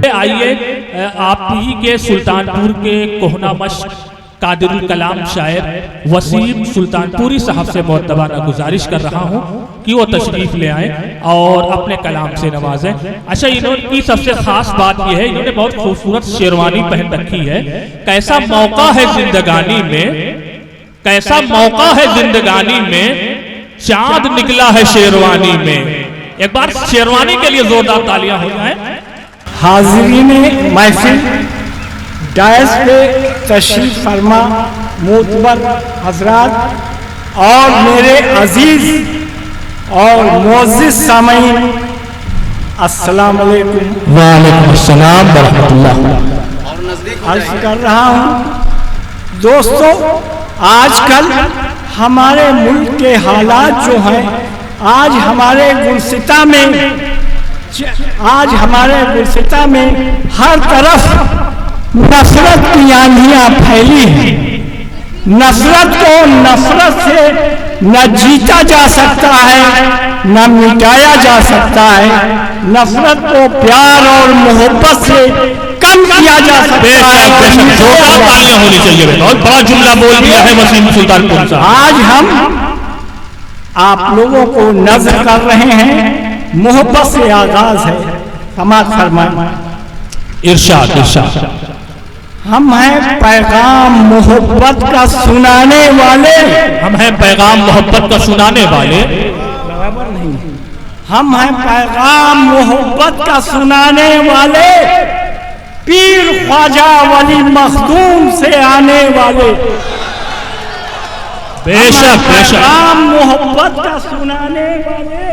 के आइए आप ही के सुल्तानपुर के कोहनामश कादिरुल कलाम शायर वसीम सुल्तानपुरी साहब से मुअत्तबाना गुजारिश कर रहा हूँ कि वो तशरीफ ले आए और अपने कलाम से नवाजें। अच्छा, इनकी सबसे खास बात यह है, इन्होंने बहुत खूबसूरत शेरवानी पहन रखी है। कैसा मौका है जिंदगानी में, कैसा मौका है जिंदगानी में, चांद निकला है शेरवानी में। एक बार शेरवानी के लिए जोरदार तालियां हो जाए। हाज़रीन महफिल, डायस पे तशरीफ फरमा मोतबर हजरात और मेरे अजीज और मोअज़्ज़िज़ सामईन, अस्सलाम वालेकुम। वालेकुम अस्सलाम व रहमतुल्लाह। अर्ज़ कर रहा हूँ दोस्तों, आजकल हमारे मुल्क के हालात जो हैं, आज हमारे गुलसिता में हर तरफ नफरत की आंधियां फैली हैं। नफरत को नफरत से न जीता जा सकता है, न मिटाया जा सकता है। नफरत को प्यार और मोहब्बत से कम किया जा सकता है। जोरदार तालियां होनी चाहिए। बहुत बड़ा जुमला बोल दिया है वसीम सुल्तानपुर साहब। आज हम आप लोगों को नज़र कर रहे हैं, मोहब्बत से आगाज है। समाअत फरमाएं। इरशाद इरशाद। हम हैं पैगाम मोहब्बत का सुनाने वाले, हम हैं पैगाम मोहब्बत का सुनाने वाले। बराबर नहीं, हम हैं पैगाम मोहब्बत का सुनाने वाले, पीर ख्वाजा वली मखदूम से आने वाले। बेशक बेशक। पैगाम मोहब्बत का सुनाने वाले,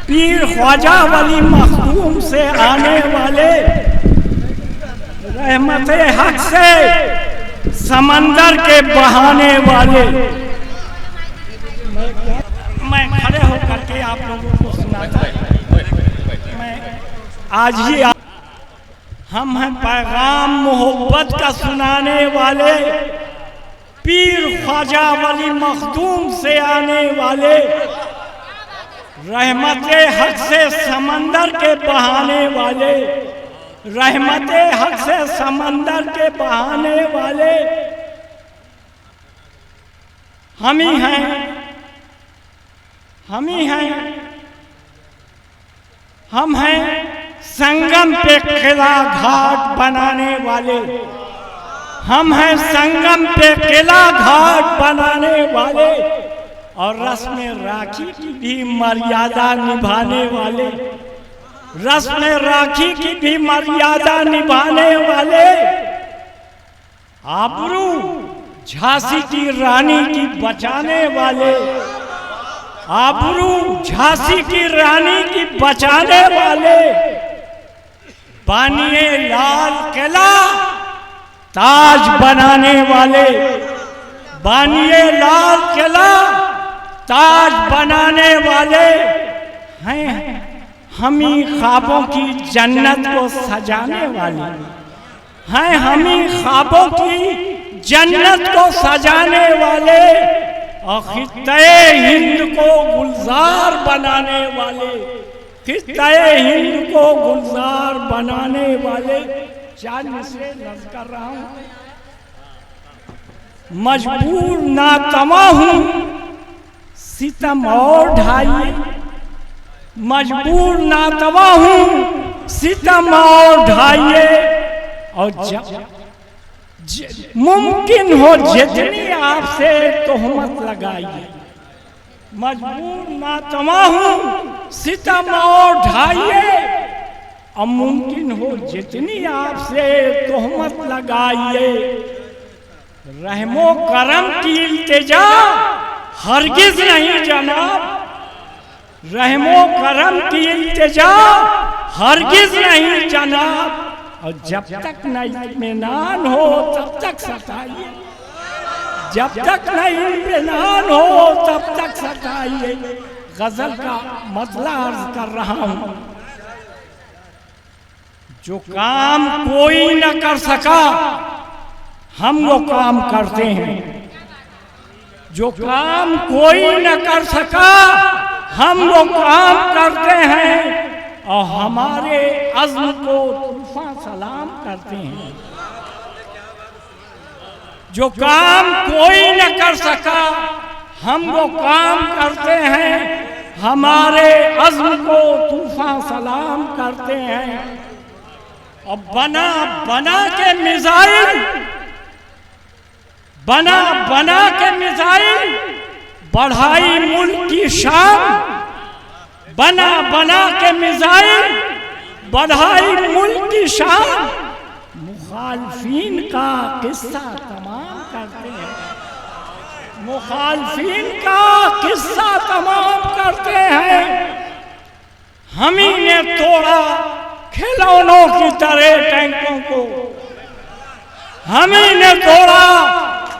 पीर ख्वाजा वली मखदूम से आने वाले, रहमते हक से समंदर के बहाने वाले। मैं खड़े होकर के आप लोगों को सुनाता मैं आज ही हम हैं पैगाम मोहब्बत का सुनाने वाले, पीर ख्वाजा वली मखदूम से आने वाले, रहमते हक से समंदर के बहाने वाले, रहमते हक से समंदर के बहाने वाले हम ही हैं, हम ही हैं। हम हैं संगम पे किला घाट बनाने वाले, हम हैं संगम पे किला घाट बनाने वाले और रस्म राखी की भी मर्यादा निभाने वाले, रस्म राखी की भी मर्यादा निभाने वाले, आबरू झांसी की रानी की बचाने वाले, आबरू झांसी की रानी की बचाने वाले, बानिए लाल किला ताज बनाने वाले, बानिए लाल किला ताज बनाने वाले हैं। हम ही ख्वाबों की जन्नत को सजाने वाले हैं, हम ही ख्वाबों की जन्नत को सजाने वाले और खित्ते हिंद को गुलजार बनाने वाले, खित्ते हिंद को गुलजार बनाने वाले। चार मिसरे नज़्म कर रहा हूँ। मजबूर नातमा हूँ सितम और ढाइए, मजबूर नातवा हूँ सितम और ढाइए, और मुमकिन हो जितनी आपसे तोहमत लगाइए। मजबूर नातवा हूँ सितम और ढाइए, और मुमकिन हो जितनी आपसे तोहमत लगाइए। रहमो करम की इल्तिजा हरगिज नहीं जनाब, रहमो करम की इल्तिजा हरगिज नहीं जनाब, और जब तक न इत्मीनान हो तब तक सताइए, जब तक न इत्मीनान हो तब तक सताइए। गजल का मतला अर्ज कर रहा हूँ। जो काम कोई न कर सका हम वो काम करते हैं, जो काम कोई न कर सका हम वो काम करते हैं, और हमारे अज़्म को तूफान सलाम करते हैं। जो काम कोई न कर सका हम वो काम करते हैं, हमारे अज़्म को तूफान सलाम करते हैं। और बना बना के मिसाइल बढ़ाई मुल्क की शान, बना बना के मिसाइल बढ़ाई मुल्क की शान। मुखालफीन का किस्सा तमाम करते हैं, मुखालफीन का किस्सा तमाम करते हैं। हम ही ने तोड़ा खिलौनों की तरह टैंकों को, हम ही ने तोड़ा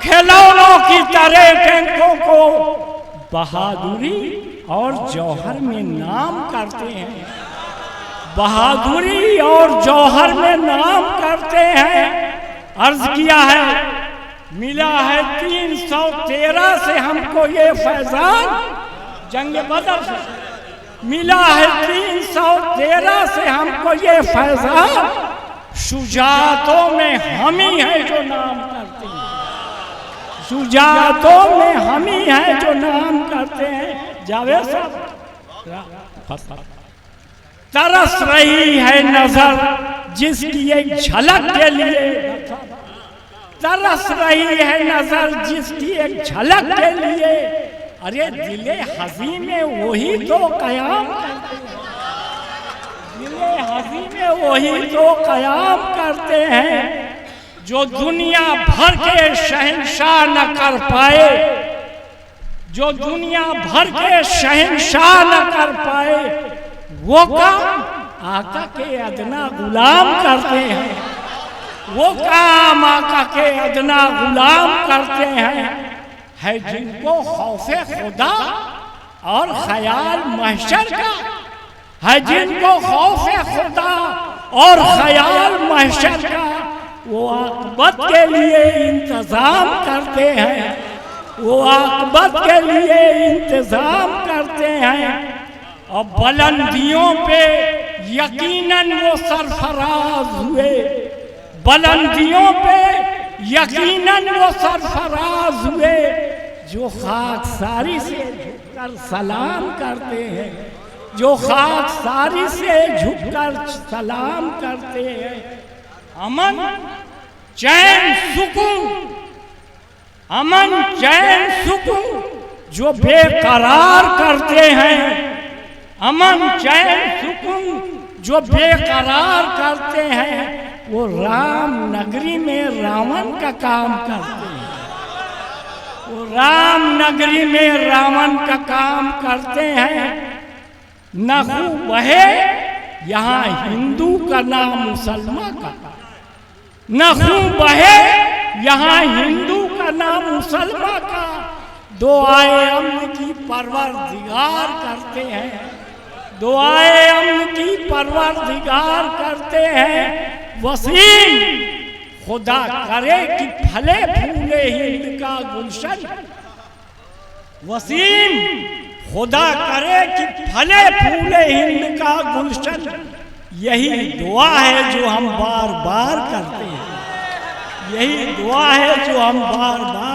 खिलौनों की तरह टैंकों को। बहादुरी और जौहर में नाम करते हैं, बहादुरी और जौहर में नाम करते हैं। अर्ज किया है, मिला है 313 से हमको ये फैजान, जंग बदर से मिला है 313 से हमको ये फैजान। शुजातों में हम ही हैं जो नाम करते हैं, शुजातों में हम ही हैं जो नाम करते हैं। जावेद साहब, तरस रही है नजर जिसकी एक झलक के लिए, तरस रही है नजर जिसकी एक झलक के लिए। अरे दिले हज़ी में वही तो कयाम करते हैं, दिले हज़ी में वही तो कयाम करते हैं। जो दुनिया भर के शहंशाह न कर पाए, जो दुनिया भर के शहंशाह न कर पाए, वो काम आका के अदना गुलाम करते हैं, वो काम आका के अदना गुलाम करते हैं। है जिनको खौफे खुदा और ख्याल महशर का, है जिनको खौफे खुदा और ख्याल महशर का, वो आक़िबत के लिए इंतज़ाम करते हैं, वो आक़िबत के लिए इंतज़ाम करते हैं। और बुलंदियों पे यकीनन वो सरफराज हुए, बुलंदियों पे यकीनन वो सरफराज हुए। जो खाकसारी से झुककर सलाम करते हैं, जो खाकसारी से झुककर सलाम करते हैं। अमन चैन सुकून, अमन चैन सुकून जो बेकरार करते हैं, अमन चैन सुकून जो बेकरार करते हैं। वो राम नगरी में रावण का काम करते हैं, वो राम नगरी में रावण का काम करते हैं। न खूब बहे यहाँ हिंदू का ना मुसलमान का, न खूब बहे यहाँ हिंदू का ना मुसलमान का। दुआए अम्न की परवरदिगार करते हैं, दुआए अम्न की परवरदिगार करते हैं। वसीम खुदा करे कि फले फूले हिंद का गुलशन, वसीम खुदा करे कि फले फूले हिंद का गुलशन। यही दुआ है जो हम बार बार करते हैं, यही दुआ है जो हम बार बार